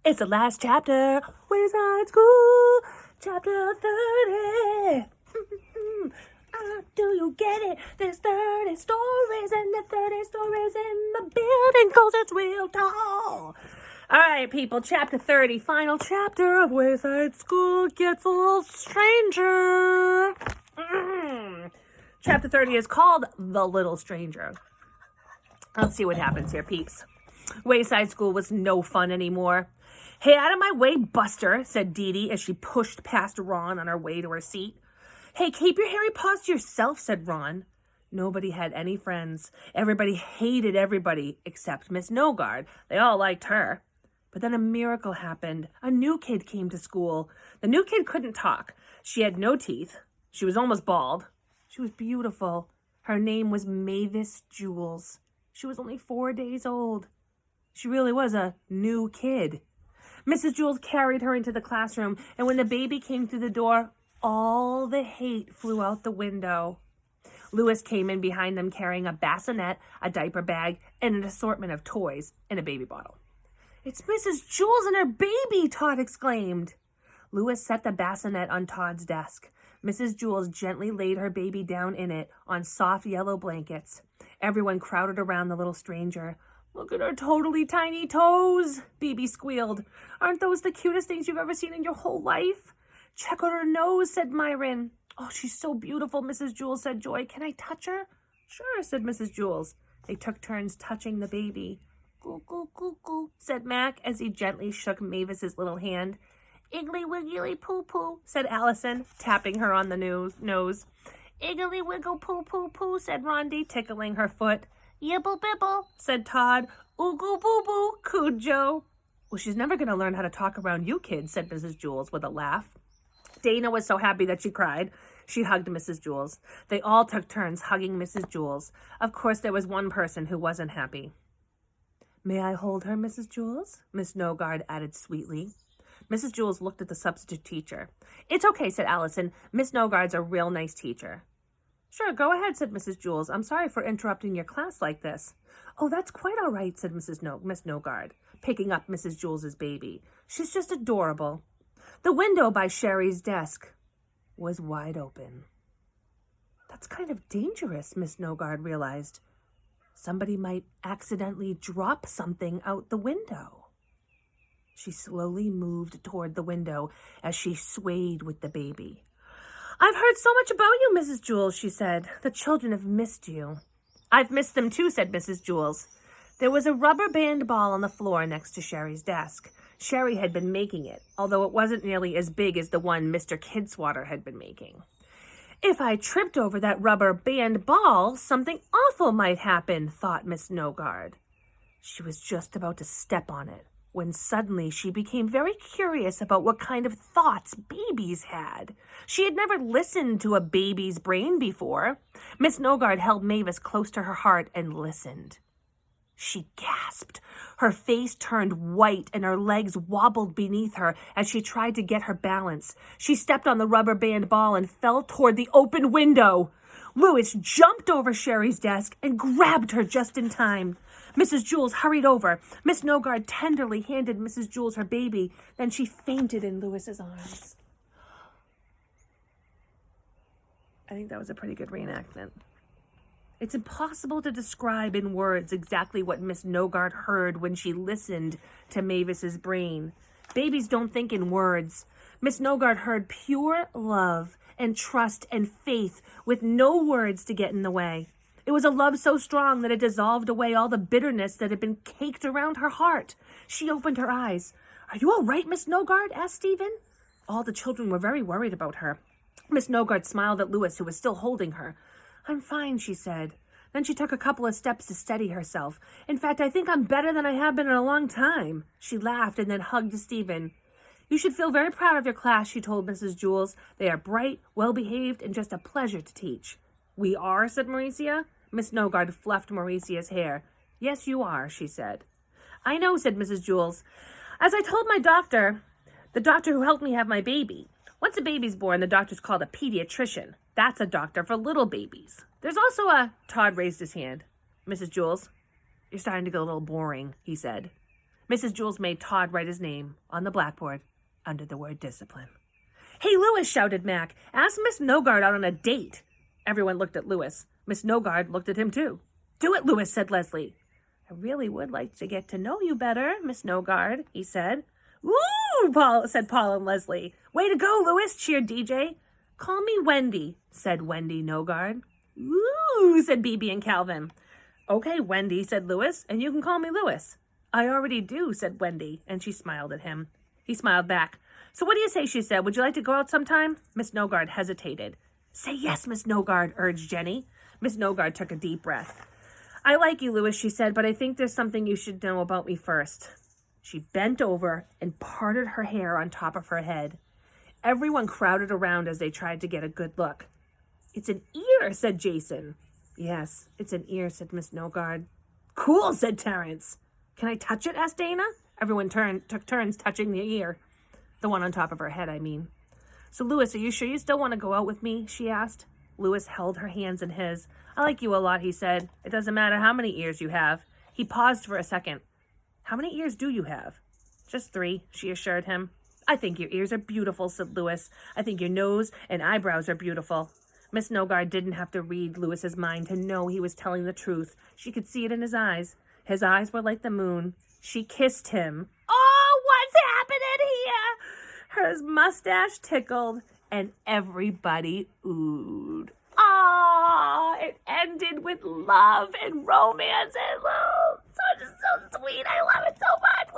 It's the last chapter. Wayside School, chapter 30. Do you get it? There's 30 stories, and the 30 stories in the building goes it's real tall. All right, people, chapter 30, final chapter of Wayside School gets a little stranger. Chapter 30 is called The Little Stranger. Let's see what happens here, peeps. Wayside School was no fun anymore. Hey, out of my way, Buster, said Dee Dee as she pushed past Ron on her way to her seat. Hey, keep your hairy paws to yourself, said Ron. Nobody had any friends. Everybody hated everybody except Miss Nogard. They all liked her. But then a miracle happened. A new kid came to school. The new kid couldn't talk. She had no teeth. She was almost bald. She was beautiful. Her name was Mavis Jules. She was only 4 days old. She really was a new kid. Mrs. Jules carried her into the classroom, and when the baby came through the door, all the hate flew out the window. Louis came in behind them carrying a bassinet, a diaper bag, and an assortment of toys and a baby bottle. It's Mrs. Jules and her baby, Todd exclaimed. Louis set the bassinet on Todd's desk. Mrs. Jules gently laid her baby down in it on soft yellow blankets. Everyone crowded around the little stranger. Look at her totally tiny toes, Bibi squealed. Aren't those the cutest things you've ever seen in your whole life? Check out her nose, said Myron. Oh, she's so beautiful, Mrs. Jules, said Joy. Can I touch her? Sure, said Mrs. Jules. They took turns touching the baby. Goo, goo, goo, goo, said Mac as he gently shook Mavis's little hand. Iggly wiggly poo poo, said Allison, tapping her on the nose. Iggly wiggle poo poo poo, said Rondi, tickling her foot. Yibble bibble, said Todd. Oogle boo boo, cooed Joe. Well, she's never going to learn how to talk around you kids, said Mrs. Jules with a laugh. Dana was so happy that she cried. She hugged Mrs. Jules. They all took turns hugging Mrs. Jules. Of course, there was one person who wasn't happy. May I hold her, Mrs. Jules? Miss Nogard added sweetly. Mrs. Jules looked at the substitute teacher. It's okay, said Allison. Miss Nogard's a real nice teacher. Sure, go ahead, said Mrs. Jules. I'm sorry for interrupting your class like this. Oh, that's quite all right, said Miss Nogard, picking up Mrs. Jules's baby. She's just adorable. The window by Sherry's desk was wide open. That's kind of dangerous, Miss Nogard realized. Somebody might accidentally drop something out the window. She slowly moved toward the window as she swayed with the baby. I've heard so much about you, Mrs. Jules, she said. The children have missed you. I've missed them too, said Mrs. Jules. There was a rubber band ball on the floor next to Sherry's desk. Sherry had been making it, although it wasn't nearly as big as the one Mr. Kidswatter had been making. If I tripped over that rubber band ball, something awful might happen, thought Miss Nogard. She was just about to step on it when suddenly she became very curious about what kind of thoughts babies had. She had never listened to a baby's brain before. Miss Nogard held Mavis close to her heart and listened. She gasped. Her face turned white and her legs wobbled beneath her as she tried to get her balance. She stepped on the rubber band ball and fell toward the open window. Louis jumped over Sherry's desk and grabbed her just in time. Mrs. Jules hurried over. Miss Nogard tenderly handed Mrs. Jules her baby. Then she fainted in Louis's arms. I think that was a pretty good reenactment. It's impossible to describe in words exactly what Miss Nogard heard when she listened to Mavis's brain. Babies don't think in words. Miss Nogard heard pure love and trust and faith with no words to get in the way. It was a love so strong that it dissolved away all the bitterness that had been caked around her heart. She opened her eyes. Are you all right, Miss Nogard? Asked Stephen. All the children were very worried about her. Miss Nogard smiled at Louis, who was still holding her. I'm fine, she said. Then she took a couple of steps to steady herself. In fact, I think I'm better than I have been in a long time. She laughed and then hugged Stephen. You should feel very proud of your class, she told Mrs. Jules. They are bright, well-behaved, and just a pleasure to teach. We are, said Mauricia. Miss Nogard fluffed Mauricia's hair. Yes, you are, she said. I know, said Mrs. Jules. As I told my doctor, the doctor who helped me have my baby, once a baby's born, the doctor's called a pediatrician. That's a doctor for little babies. There's also a... Todd raised his hand. Mrs. Jules, you're starting to get a little boring, he said. Mrs. Jewls made Todd write his name on the blackboard under the word discipline. "Hey, Louis," shouted Mac. "Ask Miss Nogard out on a date." Everyone looked at Louis. Miss Nogard looked at him too. "Do it, Louis," said Leslie. "I really would like to get to know you better, Miss Nogard," he said. "Woo!" said Paul and Leslie. "Way to go, Louis," cheered DJ. "Call me Wendy," said Wendy Nogard. "Woo!" said Bibi and Calvin. "Okay, Wendy," said Louis, "and you can call me Louis." "I already do," said Wendy, and she smiled at him. He smiled back. "So what do you say?" she said. "Would you like to go out sometime?" Miss Nogard hesitated. "Say yes, Miss Nogard," urged Jenny. Miss Nogard took a deep breath. "I like you, Louis," she said, "but I think there's something you should know about me first." She bent over and parted her hair on top of her head. Everyone crowded around as they tried to get a good look. "It's an ear," said Jason. "Yes, it's an ear," said Miss Nogard. "Cool," said Terrence. "Can I touch it?" asked Dana. Everyone took turns touching the ear. The one on top of her head, I mean. "So, Louis, are you sure you still want to go out with me?" she asked. Louis held her hands in his. "I like you a lot," he said. "It doesn't matter how many ears you have." He paused for a second. "How many ears do you have?" "Just 3, she assured him. "I think your ears are beautiful," said Louis. "I think your nose and eyebrows are beautiful." Miss Nogard didn't have to read Louis's mind to know he was telling the truth. She could see it in his eyes. His eyes were like the moon. She kissed him. "Oh, what's happening here?" Her mustache tickled, and everybody oohed. Ah, it ended with love and romance and love. So sweet. I love it so much.